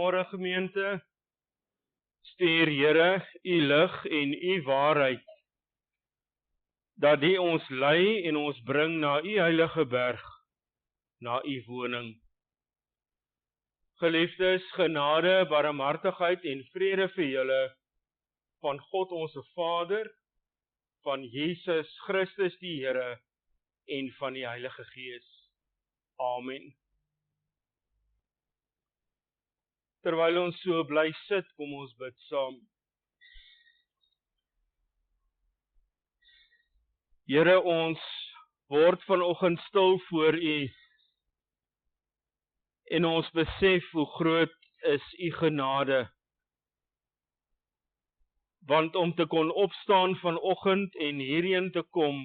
Goeiemôre gemeente. Stuur Here u lig en u waarheid, dat die ons lei en ons bring na u heilige berg, na u woning. Geliefdes, genade, barmhartigheid en vrede vir julle van God ons Vader, van Jesus Christus die Here en van die Heilige Gees. Amen. Terwyl ons so bly sit, kom ons bid saam. Here, ons word vanoggend stil voor u en ons besef hoe groot is u genade. Want om te kon opstaan vanoggend en hierheen te kom,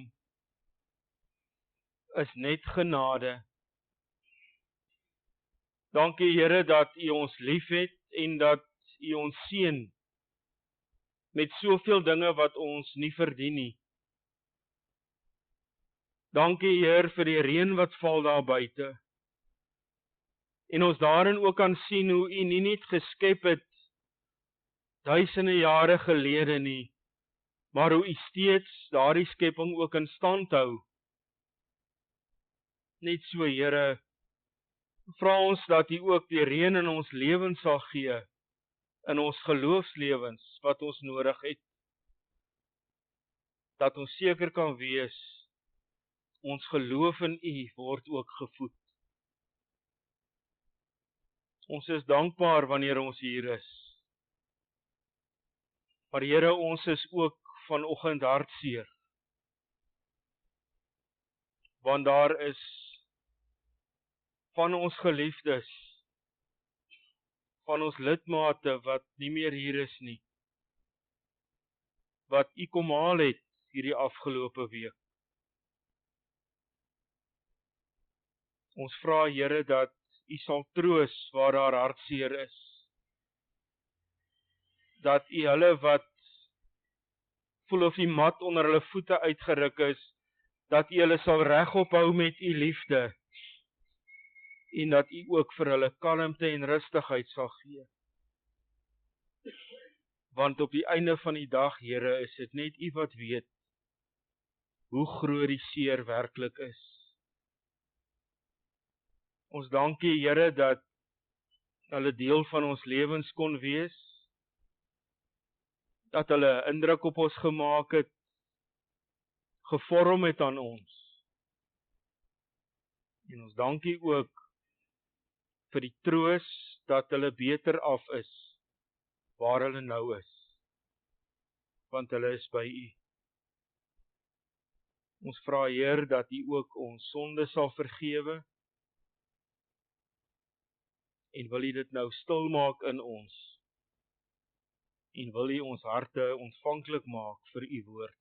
is net genade. Dankie Here dat u ons liefhet en dat u ons seën met soveel dinge wat ons nie verdien nie. Dankie Heer vir die reën wat val daar buite. En ons daarin ook kan sien hoe u nie net geskep het duisende jare gelede nie, maar hoe u steeds daardie skepping ook in stand hou. Net so Here, vra ons dat u ook die reën in ons lewens sal gee, in ons geloofslewens wat ons nodig het. Dat ons seker kan wees, ons geloof in u word ook gevoed. Ons is dankbaar wanneer ons hier is. Maar Here, ons is ook vanoggend hartseer. Want daar is van ons geliefdes, van ons lidmate wat nie meer hier is nie. Wat u kom haal het hierdie afgelope week. Ons vra Here dat u sal troos waar daar hartseer is. Dat u hulle wat voel of die mat onder hulle voete uitgeruk is, dat u hulle sal regop hou met u liefde. En dat u ook vir hulle kalmte en rustigheid sal gee. Want op die einde van die dag, Here, is dit net u wat weet hoe groot die seer werklik is. Ons dankie Here dat hulle deel van ons lewens kon wees, dat hulle indruk op ons gemaak het, gevorm het aan ons. En ons dankie ook vir die troos dat hulle beter af is, waar hulle nou is, want hulle is by u. Ons vra Heer dat u ook ons sonde sal vergewe, en wil u dit nou stil maak in ons, en wil u ons harte ontvanklik maak vir u woord.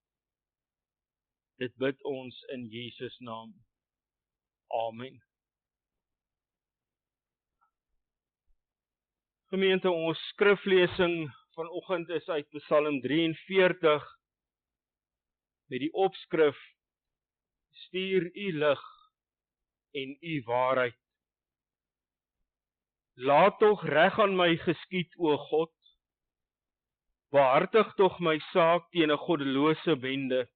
Dit bid ons in Jesus naam. Amen. Gemeente, ons skriflesing vanoggend is uit Psalm 43 met die opskrif: Stuur u lig en u waarheid. Laat tog reg aan my geskied, o God. Behartig tog my saak teen 'n goddelose bende.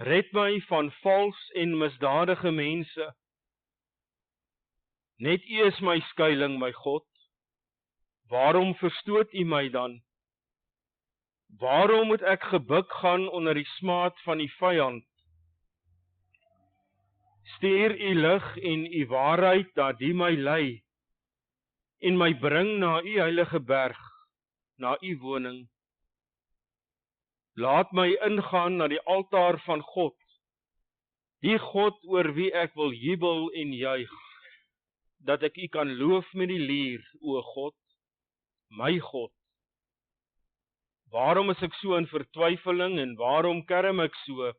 Red my van vals en misdadige mense. Net u is my skuiling, my God. Waarom verstoot u my dan? Waarom moet ek gebuk gaan onder die smaad van die vyand? Stuur u lig en u waarheid dat die my lei en my bring na u heilige berg, na u woning. Laat my ingaan na die altaar van God, die God oor wie ek wil jubel en juig, dat ek u kan loof met die lier, o God, my God. Waarom is ek so in vertwyfeling en waarom kerm ek so?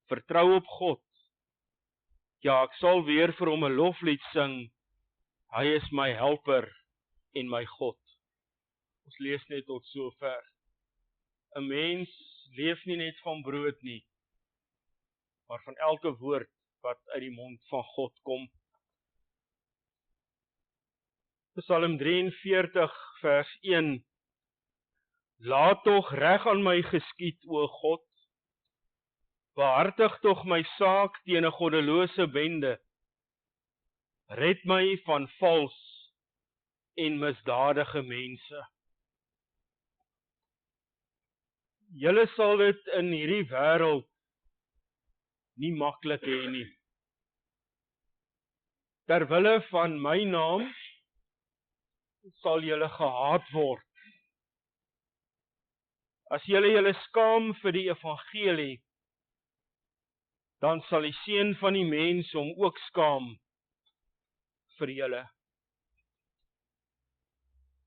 Vertrou op God. Ja, ek sal weer vir hom 'n loflied sing. Hy is my helper en my God. Ons lees net tot sover. 'n Mens leef nie net van brood nie, maar van elke woord wat uit die mond van God kom. Psalm 43 vers 1. Laat tog reg aan my geskied, o God, behartig tog my saak teen 'n goddelose bende, red my van vals en misdadige mense. Julle sal dit in hierdie wêreld nie maklik hê nie. Terwille van my naam sal julle gehaat word. As julle skaam vir die evangelie, dan sal die Seun van die mens hom ook skaam vir julle.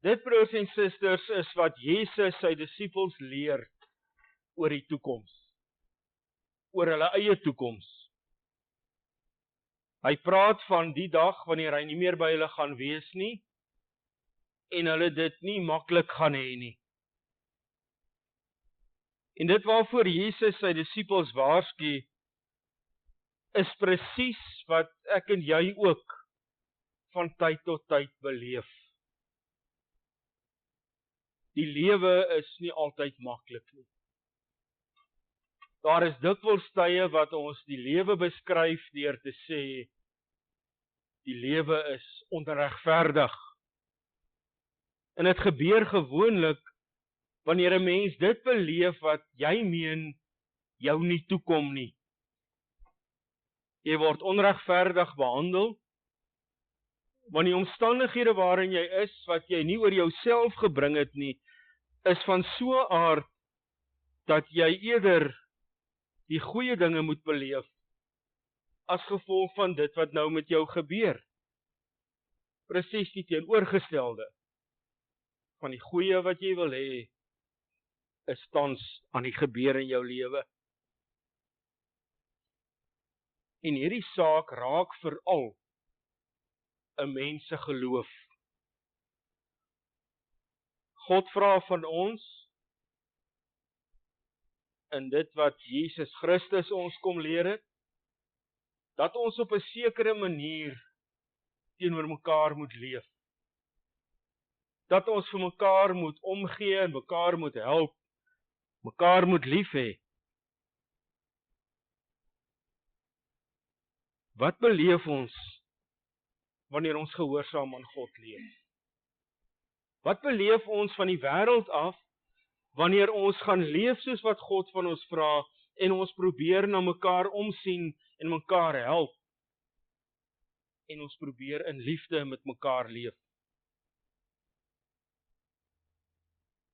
Dit, broers en susters, is wat Jesus sy disippels leer oor die toekoms, oor hulle eie toekoms. Hy praat van die dag wanneer hy nie meer by hulle gaan wees nie, en hulle dit nie maklik gaan hê nie. En dit waarvoor Jesus sy disippels waarsku, is presies wat ek en jy ook van tyd tot tyd beleef. Die lewe is nie altyd maklik nie. Daar is dikwels tye wat ons die lewe beskryf deur te sê, die lewe is onregverdig. En dit gebeur gewoonlik, wanneer 'n mens dit beleef wat jy meen, jou nie toekom nie. Jy word onregverdig behandel, want die omstandighede waarin jy is, wat jy nie oor jouself gebring het nie, is van so 'n aard, dat jy eerder die goeie dinge moet beleef, as gevolg van dit wat nou met jou gebeur. Presies die teenoorgestelde van die goeie wat jy wil hê, is tans aan die gebeur in jou lewe. En hierdie saak raak veral 'n mens se geloof. God vra van ons, in dit wat Jesus Christus ons kom leer het, dat ons op 'n sekere manier teenoor mekaar moet leef. Dat ons vir mekaar moet omgee en mekaar moet help, mekaar moet lief hê. Wat beleef ons wanneer ons gehoorsaam aan God leef? Wat beleef ons van die wêreld af wanneer ons gaan leef soos wat God van ons vra en ons probeer na mekaar omsien en mekaar help en ons probeer in liefde met mekaar leef?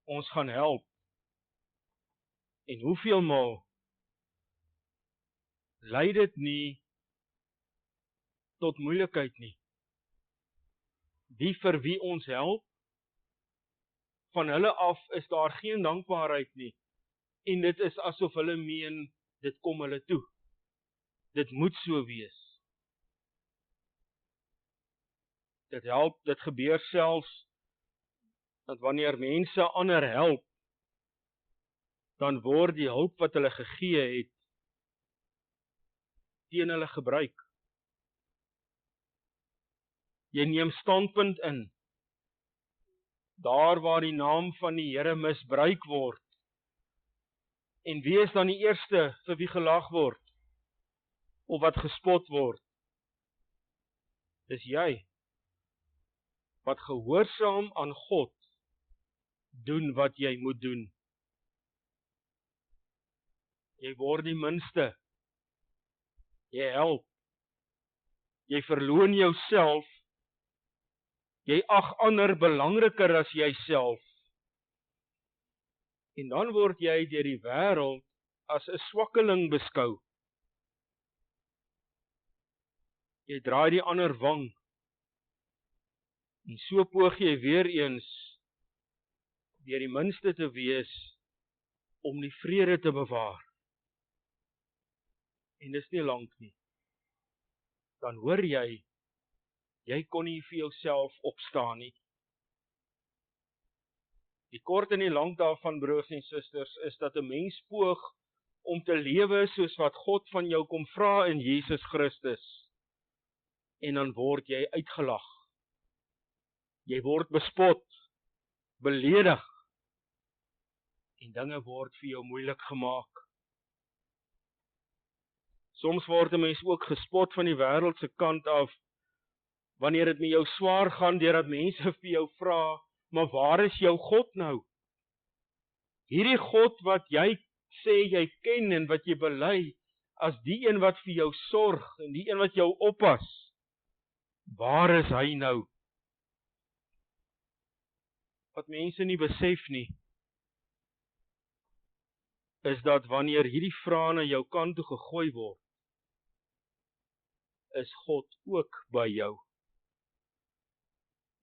Ons gaan help. En hoeveel maal lei dit nie tot moeilikheid nie? Die vir wie ons help, van hulle af is daar geen dankbaarheid nie. En dit is asof hulle meen, dit kom hulle toe. Dit moet so wees. Dit help, dit gebeur selfs, dat wanneer mense ander help, dan word die hulp wat hulle gegee het, teen hulle gebruik. Jy neem standpunt in, daar waar die naam van die Here misbruik word. En wie is dan die eerste vir wie gelag word, of wat gespot word? Dis jy, wat gehoorsaam aan God, doen wat jy moet doen. Jy word die minste, jy help, jy verloon jouself, jy ag ander belangriker as jouself. En dan word jy deur die wêreld as 'n swakkeling beskou. Jy draai die ander wang, en so poog jy weer eens, deur die minste te wees, om die vrede te bewaar. En dis nie lank nie. Dan hoor jy kon nie vir jouself opstaan nie. Die kort en die lank daarvan, broers en susters, is dat 'n mens poog om te lewe soos wat God van jou kom vra in Jesus Christus. En dan word jy uitgelag. Jy word bespot, beledig, en dinge word vir jou moeilik gemaak. Soms word 'n mens ook gespot van die wêreld se kant af, wanneer dit met jou swaar gaan, deurdat mense vir jou vra, maar waar is jou God nou? Hierdie God wat jy sê jy ken en wat jy bely, as die een wat vir jou sorg, en die een wat jou oppas, waar is hy nou? Wat mense nie besef nie, is dat wanneer hierdie vrae na jou kant toe gegooi word, is God ook by jou.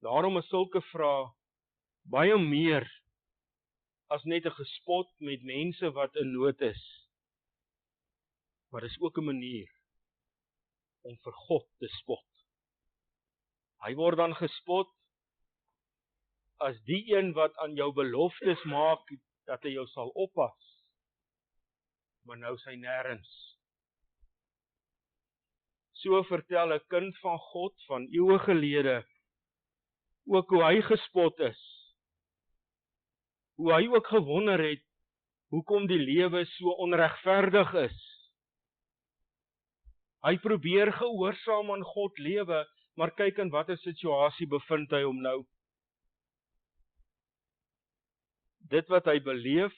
Daarom is sulke vrae baie meer as net 'n gespot met mense wat in nood is. Maar dis ook 'n manier om vir God te spot. Hy word dan gespot as die een wat aan jou beloftes maak dat hy jou sal oppas. Maar nou is hy nêrens. So vertel 'n kind van God van eeue gelede ook hoe hy gespot is. Hoe hy ook gewonder het hoekom die lewe so onregverdig is. Hy probeer gehoorsaam aan God lewe, maar kyk in watter situasie bevind hy hom nou. Dit wat hy beleef,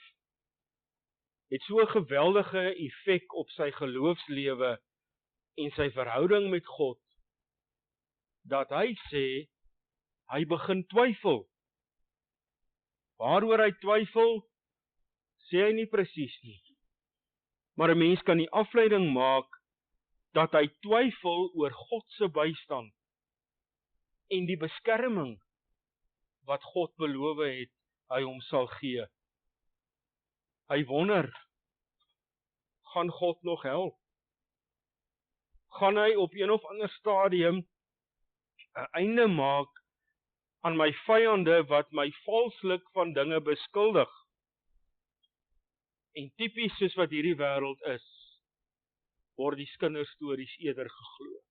het so 'n geweldige effek op sy geloofslewe en sy verhouding met God, dat hy sê, hy begin twyfel. Waaroor hy twyfel, sê hy nie presies nie. Maar 'n mens kan die afleiding maak, dat hy twyfel oor God se bystand, en die beskerming, wat God beloof het, hy hom sal gee. Hy wonder, gaan God nog help? Gaan hy op een of ander stadium 'n einde maak aan my vyande wat my valslik van dinge beskuldig? En tipies soos wat hierdie wêreld is, word die kinderstories eerder geglo.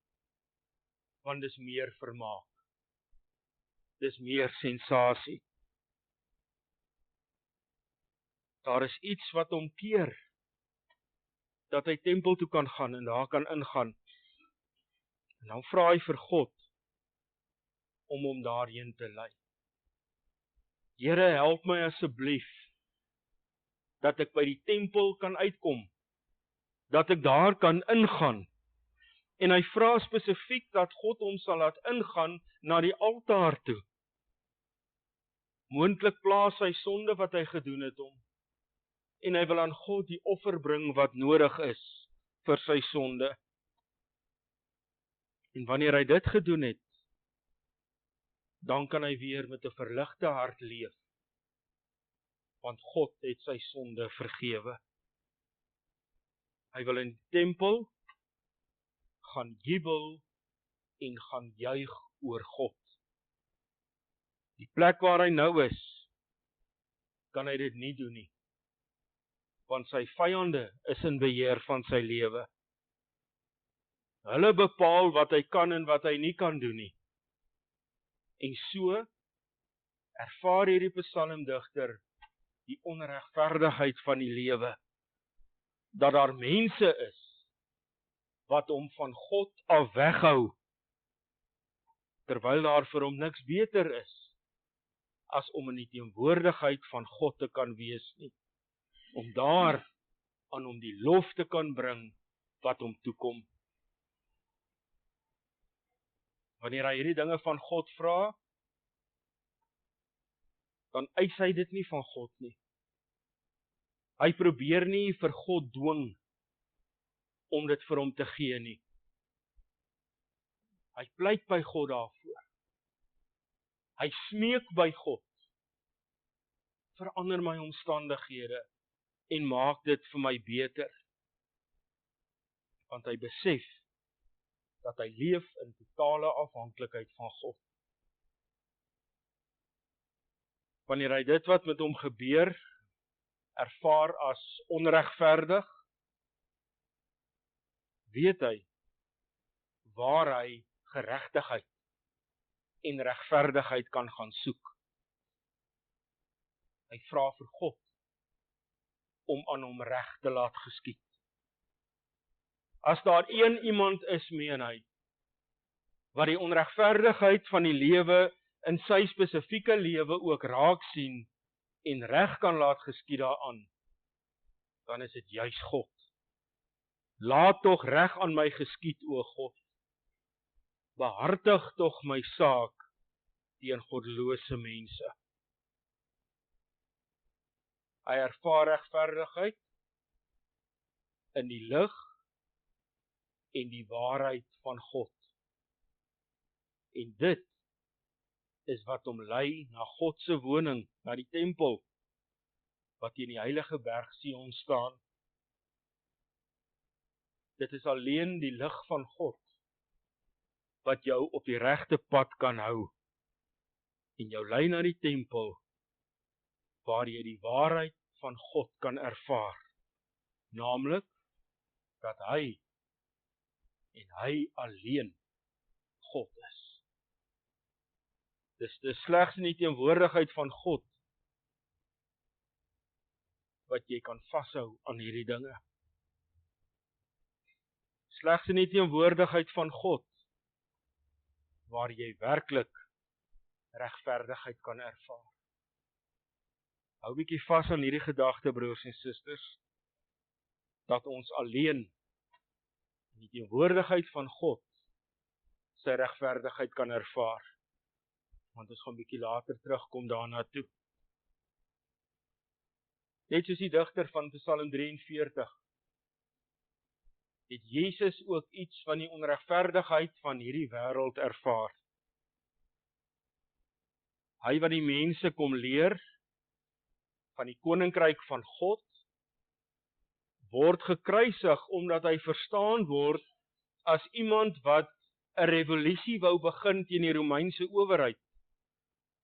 Want dis meer vermaak. Dis meer sensasie. Daar is iets wat hom keer, dat hy tempel toe kan gaan en daar kan ingaan. En dan vra hy vir God, om hom daarheen te lei. Here, help my asseblief, dat ek by die tempel kan uitkom, dat ek daar kan ingaan. En hy vra spesifiek dat God hom sal laat ingaan na die altaar toe. Moontlik plaas hy sonde wat hy gedoen het hom, en hy wil aan God die offer bring wat nodig is vir sy sonde. En wanneer hy dit gedoen het, dan kan hy weer met 'n verligte hart leef, want God het sy sonde vergewe. Hy wil in die tempel gaan jubel en gaan juig oor God. Die plek waar hy nou is, kan hy dit nie doen nie, want sy vyande is in beheer van sy lewe. Hulle bepaal wat hy kan en wat hy nie kan doen nie. En so ervaar hierdie psalmdigter die onregverdigheid van die lewe, dat daar mense is wat hom van God af weghou, terwyl daar vir hom niks beter is as om in die teenwoordigheid van God te kan wees nie, om daar aan hom die lof te kan bring wat hom toekom. Wanneer hy hierdie dinge van God vra, dan eis hy dit nie van God nie. Hy probeer nie vir God dwing om dit vir hom te gee nie. Hy pleit by God daarvoor. Hy smeek by God. Verander my omstandighede en maak dit vir my beter. Want hy besef dat hy leef in totale afhanklikheid van God. Wanneer hy dit wat met hom gebeur, ervaar as onregverdig, weet hy waar hy geregtigheid en regverdigheid kan gaan soek. Hy vra vir God om aan hom reg te laat geskied. As daar iemand is, meen hy, wat die onregverdigheid van die lewe in sy spesifieke lewe ook raak sien en reg kan laat geskied daaraan, dan is dit juis God. Laat tog reg aan my geskied, o God. Behartig tog my saak teen goddelose mense. Hy ervaar regverdigheid in die lig en die waarheid van God. En dit is wat hom lei na God se woning, na die tempel, wat in die heilige berg Sion staan. Dit is alleen die lig van God, wat jou op die regte pad kan hou, en jou lei na die tempel, waar jy die waarheid van God kan ervaar, naamlik, dat hy, en hy alleen, God is. Dis slegs in die teenwoordigheid van God, wat jy kan vashou aan hierdie dinge. Slegs in die teenwoordigheid van God, waar jy werklik regverdigheid kan ervaar. Hou bietjie vas aan hierdie gedagte, broers en susters, dat ons alleen in die teenwoordigheid van God sy regverdigheid kan ervaar. Want ons gaan bietjie later terugkom daarna toe. Net soos die digter van Psalm 43, het Jesus ook iets van die onregverdigheid van hierdie wêreld ervaar. Hy wat die mense kom leer van die koninkryk van God, word gekruisig omdat hy verstaan word as iemand wat 'n revolusie wou begin teen die Romeinse owerheid.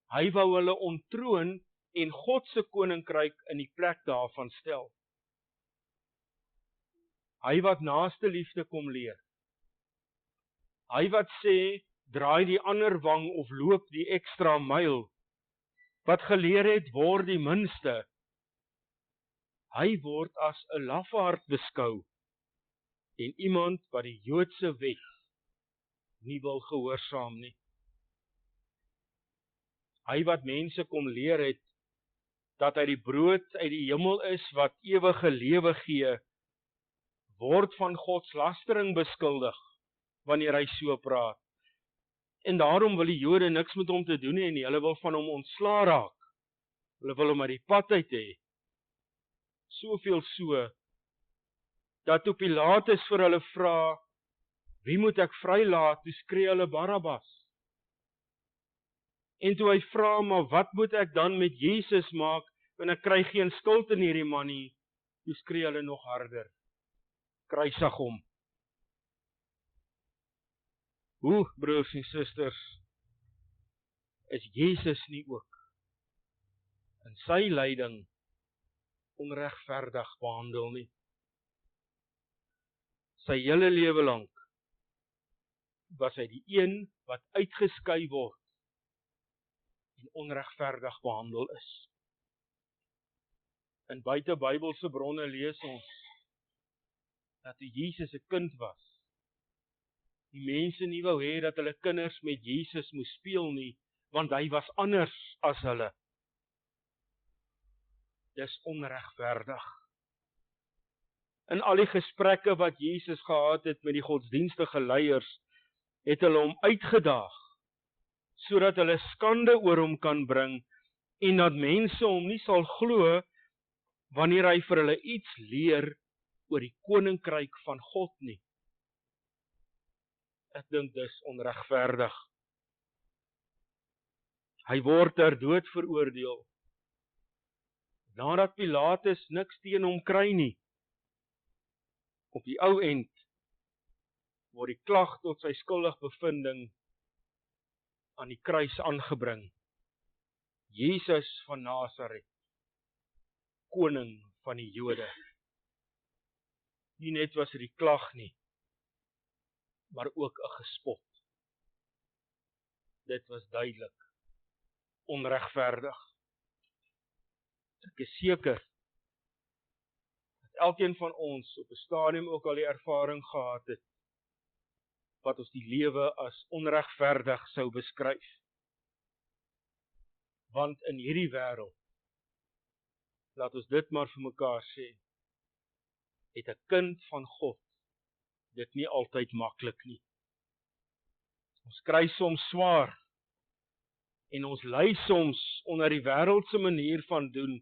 Hy wou hulle onttroon en God se koninkryk in die plek daarvan stel. Hy wat naaste liefde kom leer. Hy wat sê, draai die ander wang of loop die ekstra myl. Wat geleer het, word die minste. Hy word as 'n lafaard beskou en iemand wat die Joodse wet nie wil gehoorsaam nie. Hy wat mense kom leer het, dat hy die brood uit die hemel is wat ewige lewe gee, word van godslastering beskuldig, wanneer hy so praat. En daarom wil die Jode niks met hom te doen hê nie, hulle wil van hom ontslaa raak. Hulle wil hom uit die pad uit hê. Soveel so, dat toe Pilatus vir hulle vra, wie moet ek vrylaat, toe skree hulle Barabbas. En toe hy vra, maar wat moet ek dan met Jesus maak, want ek kry geen skuld in hierdie man nie, toe skree hulle nog harder, kruisig hom. Hoe, broers en susters, is Jesus nie ook in sy lyding onregverdig behandel nie? Sy hele lewe lank was hy die een wat uitgeskei word en onregverdig behandel is. In buite Bybelse bronne lees ons dat toe Jesus 'n kind was, die mense nie wou hê dat hulle kinders met Jesus moes speel nie, want hy was anders as hulle. Dis onregverdig. In al die gesprekke wat Jesus gehad het met die godsdienstige leiers, het hulle hom uitgedaag, sodat hulle skande oor hom kan bring, en dat mense hom nie sal glo, wanneer hy vir hulle iets leer oor die koninkryk van God nie. Ek dink dis onregverdig. Hy word ter dood veroordeel, nadat Pilatus niks teen hom kry nie. Op die ou end word die klag tot sy skuldigbevinding aan die kruis aangebring. Jesus van Nasaret, koning van die Jode. Nie net was dit die klag nie, maar ook 'n gespot. dit was duidelik onregverdig. Ek is seker dat elkeen van ons op 'n stadium ook al die ervaring gehad het wat ons die lewe as onregverdig sou beskryf. Want in hierdie wêreld, laat ons dit maar vir mekaar sê, het 'n kind van God dit nie altyd maklik nie. Ons kry soms swaar en ons ly soms onder die wêreldse manier van doen,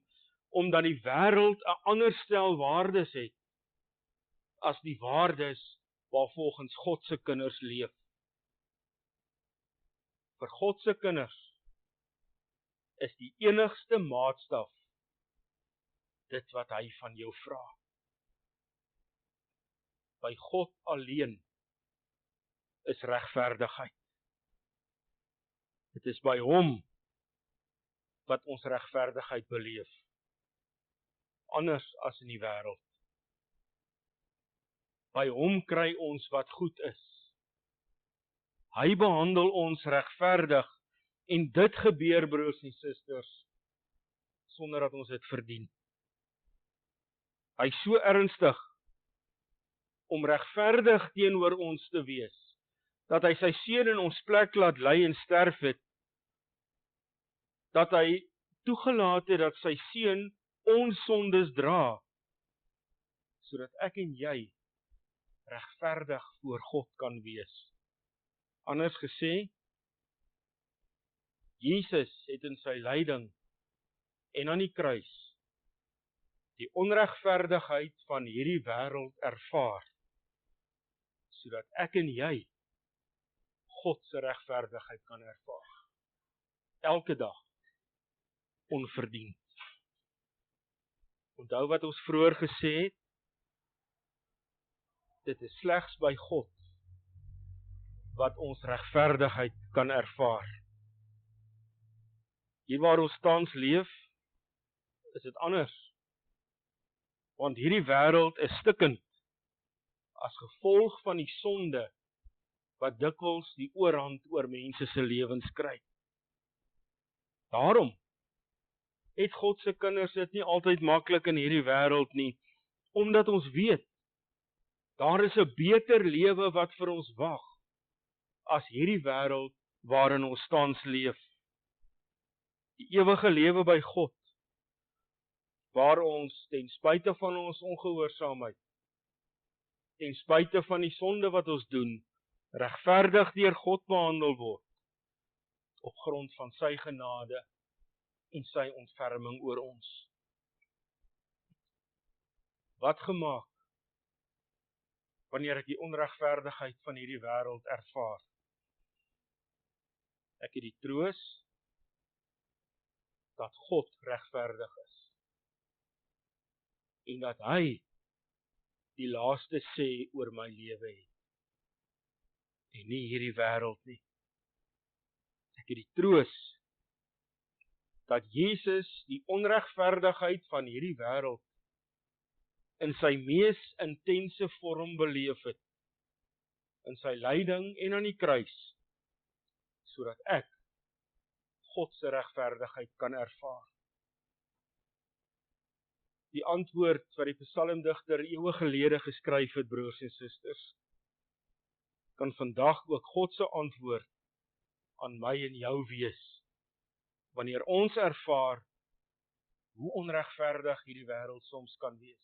omdat die wêreld 'n ander stel waardes het as die waardes waarvolgens God se kinders leef. Vir God se kinders is die enigste maatstaf dit wat hy van jou vra. By God alleen is regverdigheid. Dit is by hom wat ons regverdigheid beleef, anders as in die wêreld. By hom kry ons wat goed is. Hy behandel ons regverdig en dit gebeur, broers en susters, sonder dat ons dit verdien. Hy is so ernstig om regverdig teenoor ons te wees, dat hy sy seun in ons plek laat ly en sterf het, dat hy toegelaat het dat sy seun ons sondes dra, sodat ek en jy regverdig voor God kan wees. Anders gesê, Jesus het in sy lyding en aan die kruis die onregverdigheid van hierdie wêreld ervaar, sodat ek en jy God se regverdigheid kan ervaar. Elke dag onverdiend. Onthou wat ons vroeër gesê het, dit is slegs by God wat ons regverdigheid kan ervaar. Hier waar ons tans leef, is dit anders. Want hierdie wêreld is stikkend as gevolg van die sonde wat dikwels die oorhand oor mense se lewens kry. Daarom het God se kinders dit nie altyd maklik in hierdie wêreld nie, omdat ons weet, daar is 'n beter lewe wat vir ons wag, as hierdie wêreld waarin ons tans leef. Die ewige lewe by God, waar ons ten spyte van ons ongehoorsaamheid, ten spyte van die sonde wat ons doen, regverdig deur God behandel word, op grond van sy genade en sy ontferming oor ons. Wat gemaak wanneer ek die onregverdigheid van hierdie wêreld ervaar? Ek het die troos dat God regverdig is en dat hy die laaste sê oor my lewe het en nie hierdie wêreld nie. Ek het die troos dat Jesus die onregverdigheid van hierdie wêreld in sy mees intense vorm beleef het, in sy lyding en aan die kruis, sodat ek God se regverdigheid kan ervaar. Die antwoord wat die psalmdigter eeue gelede geskryf het, broers en susters, kan vandag ook God se antwoord aan my en jou wees, wanneer ons ervaar hoe onregverdig hierdie wêreld soms kan wees,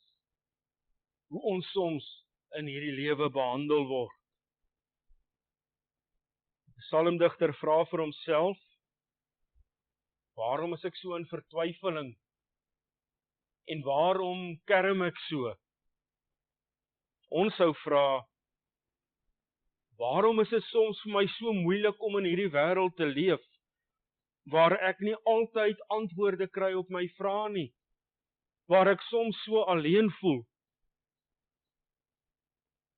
hoe ons soms in hierdie lewe behandel word. Die psalmdigter vra vir homself, waarom is ek so in vertwyfeling? En waarom kerm ek so? Ons sou vra, waarom is dit soms vir my so moeilik om in hierdie wêreld te leef, waar ek nie altyd antwoorde kry op my vrae nie, waar ek soms so alleen voel?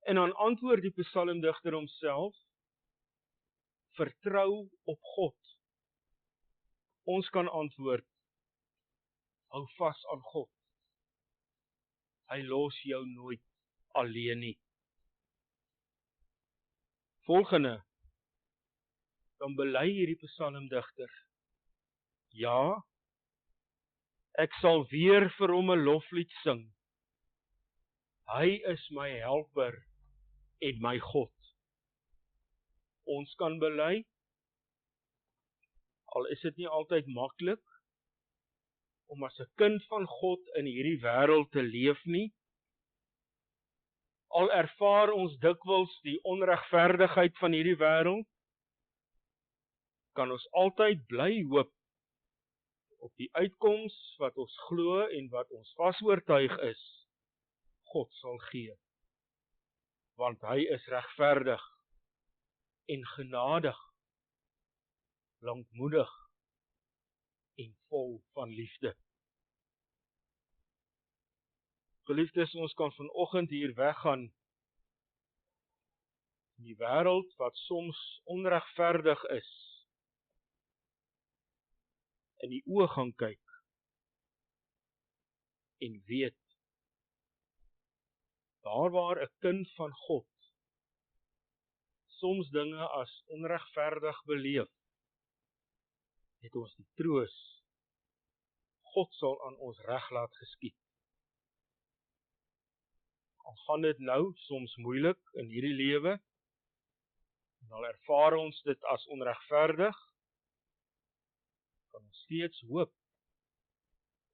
En dan antwoord die psalmdigter homself, vertrou op God. Ons kan antwoord, hou vas aan God. Hy los jou nooit alleen nie. Volgende dan bely hierdie psalmdigter, ja, ek sal weer vir hom 'n loflied sing. Hy is my helper en my God. Ons kan bely, al is dit nie altyd maklik, om as 'n kind van God in hierdie wêreld te leef nie. Al ervaar ons dikwels die onregverdigheid van hierdie wêreld, kan ons altyd bly hoop op die uitkoms wat ons glo en wat ons vasoortuig is, God sal gee. Want hy is regverdig en genadig, lankmoedig en vol van liefde. Geliefdes, ons kan vanoggend hier weggaan in die wêreld wat soms onregverdig is, in die oë gaan kyk en weet, daar waar 'n kind van God soms dinge as onregverdig beleef, het ons die troos, God sal aan ons reg laat geskied. Al gaan dit nou soms moeilik in hierdie lewe, en al ervaar ons dit as onregverdig, kan ons steeds hoop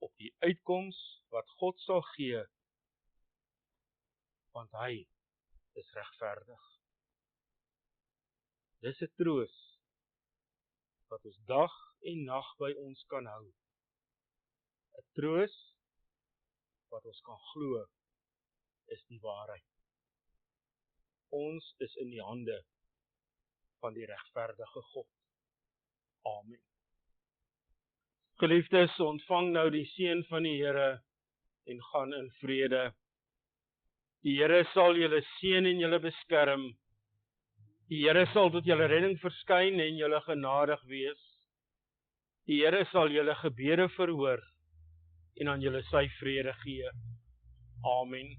op die uitkoms wat God sal gee, want hy is regverdig. Dis 'n troos wat ons dag en nag by ons kan hou. 'n Troos wat ons kan glo is die waarheid. Ons is in die hande van die regverdige God. Amen. Geliefdes, ontvang nou die seën van die Here en gaan in vrede. Die Here sal julle seën en julle beskerm. Die Here sal tot julle redding verskyn en julle genadig wees. Die Here sal julle gebede verhoor en aan julle sy vrede gee. Amen.